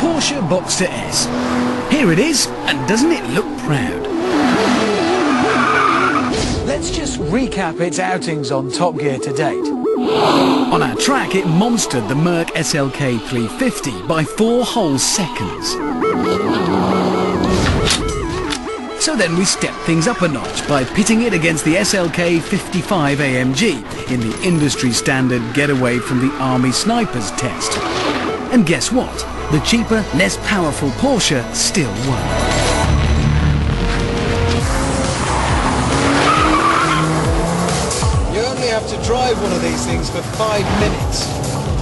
Porsche Boxster S. Here it is, and doesn't it look proud? Let's just recap its outings on Top Gear to date. On our track, it monstered the Merc SLK 350 by 4 whole seconds. So then we stepped things up a notch by pitting it against the SLK 55 AMG in the industry standard getaway from the Army Snipers test. And guess what? The cheaper, less powerful Porsche still won. You only have to drive one of these things for 5 minutes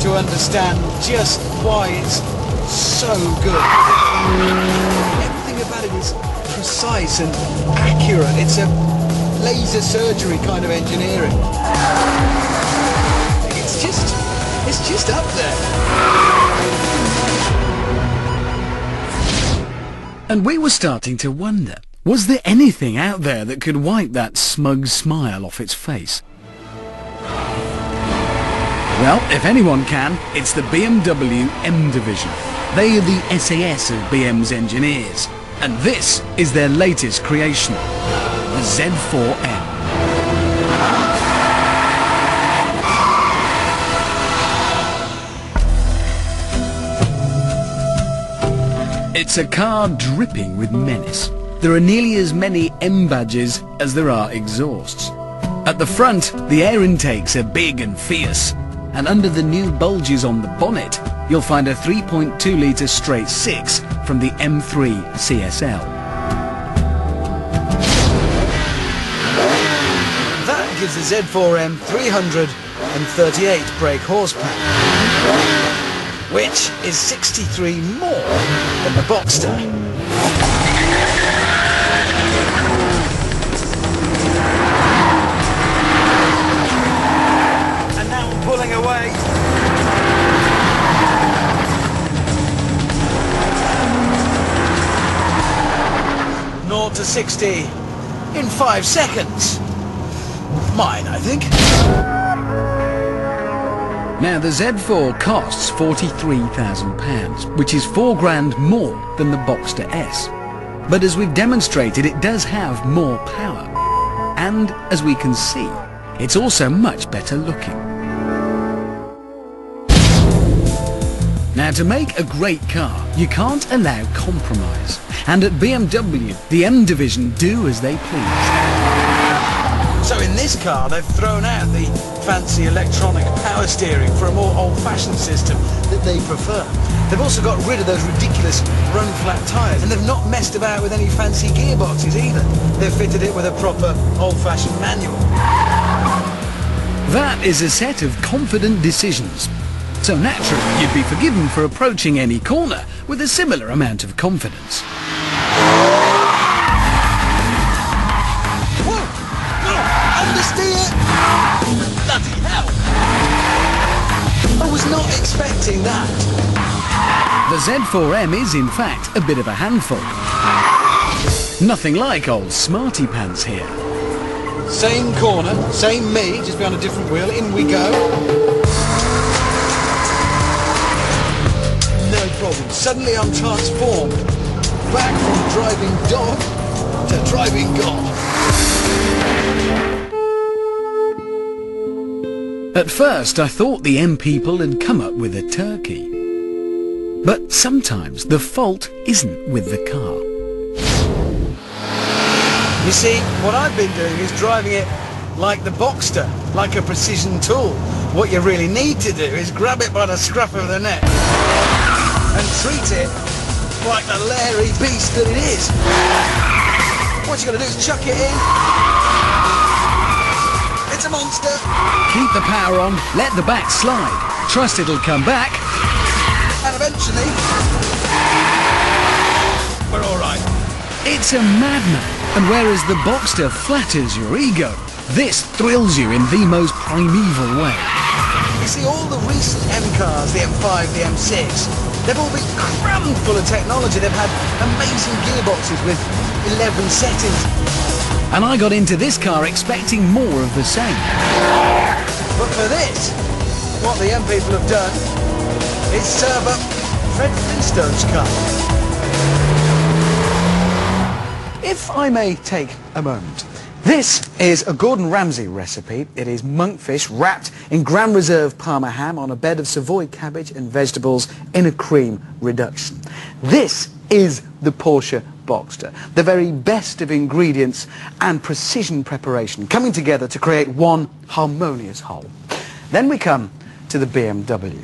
to understand just why it's so good. Everything about it is precise and accurate. It's a laser surgery kind of engineering. It's just up there. And we were starting to wonder, was there anything out there that could wipe that smug smile off its face? Well, if anyone can, it's the BMW M Division. They are the SAS of BM's engineers. And this is their latest creation, the Z4M. It's a car dripping with menace. There are nearly as many M badges as there are exhausts. At the front, the air intakes are big and fierce, and under the new bulges on the bonnet, you'll find a 3.2-litre straight 6 from the M3 CSL. That gives the Z4M 338 brake horsepower, which is 63 more than the Boxster. And now I'm pulling away. Naught to 60 in 5 seconds. Mine, I think. Now the Z4 costs £43,000, which is £4,000 more than the Boxster S. But as we've demonstrated, it does have more power. And as we can see, it's also much better looking. Now to make a great car, you can't allow compromise. And at BMW, the M Division do as they please. So in this car, they've thrown out the fancy electronic power steering for a more old-fashioned system that they prefer. They've also got rid of those ridiculous run-flat tyres, and they've not messed about with any fancy gearboxes either. They've fitted it with a proper old-fashioned manual. That is a set of confident decisions. So naturally, you'd be forgiven for approaching any corner with a similar amount of confidence. Understeer! Bloody hell! I was not expecting that. The Z4M is in fact a bit of a handful. Nothing like old Smarty Pants here. Same corner, same me, just behind a different wheel. In we go. No problem. Suddenly I'm transformed. Back from driving dog to driving God. At first I thought the M people had come up with a turkey. But sometimes the fault isn't with the car. You see, what I've been doing is driving it like the Boxster, like a precision tool. What you really need to do is grab it by the scruff of the neck and treat it like the leery beast that it is. What you gotta do is chuck it in. It's a monster. Keep the power on, let the back slide. Trust it'll come back. And eventually, we're all right. It's a madman. And whereas the Boxster flatters your ego, this thrills you in the most primeval way. You see, all the recent M cars, the M5, the M6, they've all been crammed full of technology. They've had amazing gearboxes with 11 settings. And I got into this car expecting more of the same. But for this, what the M people have done is serve up Fred Flintstone's car. If I may take a moment. This is a Gordon Ramsay recipe. It is monkfish wrapped in Grand Reserve Parma ham on a bed of Savoy cabbage and vegetables in a cream reduction. This is the Porsche Boxster, the very best of ingredients and precision preparation coming together to create one harmonious whole. Then we come to the BMW.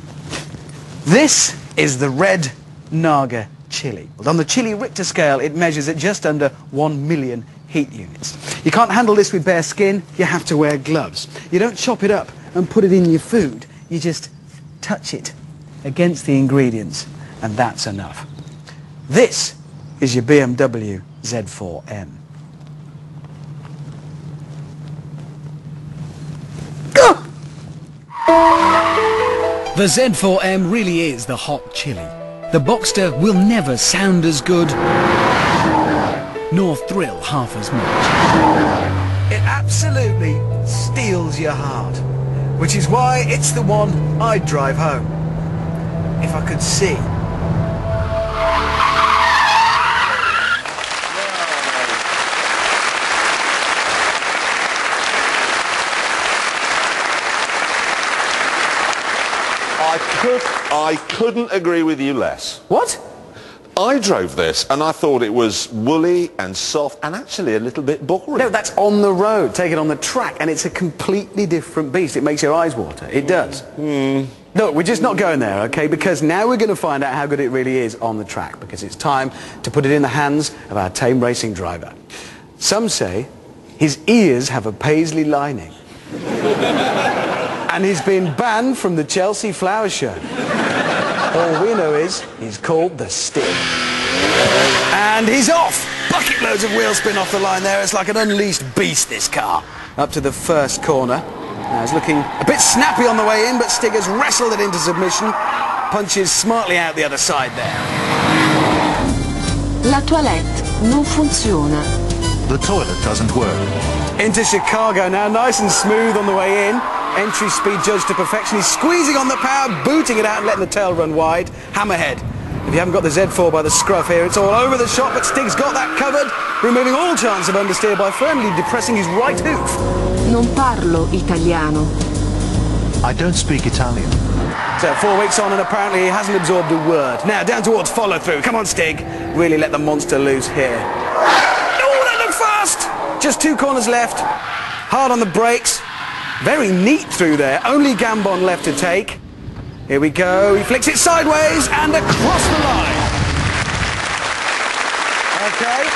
This is the Red Naga chili. On the chili Richter scale, it measures at just under 1 million heat units. You can't handle this with bare skin, you have to wear gloves. You don't chop it up and put it in your food, you just touch it against the ingredients, and that's enough. This is your BMW Z4M. The Z4M really is the hot chili. The Boxster will never sound as good, nor thrill half as much. It absolutely steals your heart, which is why it's the one I'd drive home, if I could see. I couldn't agree with you less. What? I drove this and I thought it was woolly and soft and actually a little bit boring. No, that's on the road. Take it on the track and it's a completely different beast. It makes your eyes water. It does. No, we're just not going there, okay? Because now we're going to find out how good it really is on the track, because it's time to put it in the hands of our tame racing driver. Some say his ears have a paisley lining. And he's been banned from the Chelsea Flower Show. All we know is he's called the Stig. And he's off! Bucket loads of wheel spin off the line there. It's like an unleashed beast, this car. Up to the first corner. Now it's looking a bit snappy on the way in, but Stig has wrestled it into submission. Punches smartly out the other side there. La toilette non funziona. The toilet doesn't work. Into Chicago now, nice and smooth on the way in. Entry speed judged to perfection. He's squeezing on the power, booting it out and letting the tail run wide. Hammerhead. If you haven't got the Z4 by the scruff here, it's all over the shop, but Stig's got that covered, removing all chance of understeer by firmly depressing his right hoof. Non parlo italiano. I don't speak Italian. So 4 weeks on and apparently he hasn't absorbed a word. Now down towards follow through. Come on, Stig. Really let the monster loose here. Oh, that looked fast! Just 2 corners left. Hard on the brakes. Very neat through there. Only Gambon left to take. Here we go. He flicks it sideways and across the line. Okay.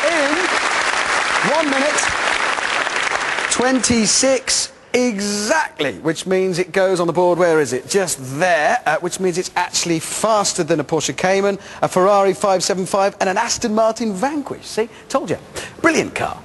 In 1 minute 26 exactly, which means it goes on the board. Where is it? Just there, which means it's actually faster than a Porsche Cayman, a Ferrari 575 and an Aston Martin Vanquish. See? Told you. Brilliant car.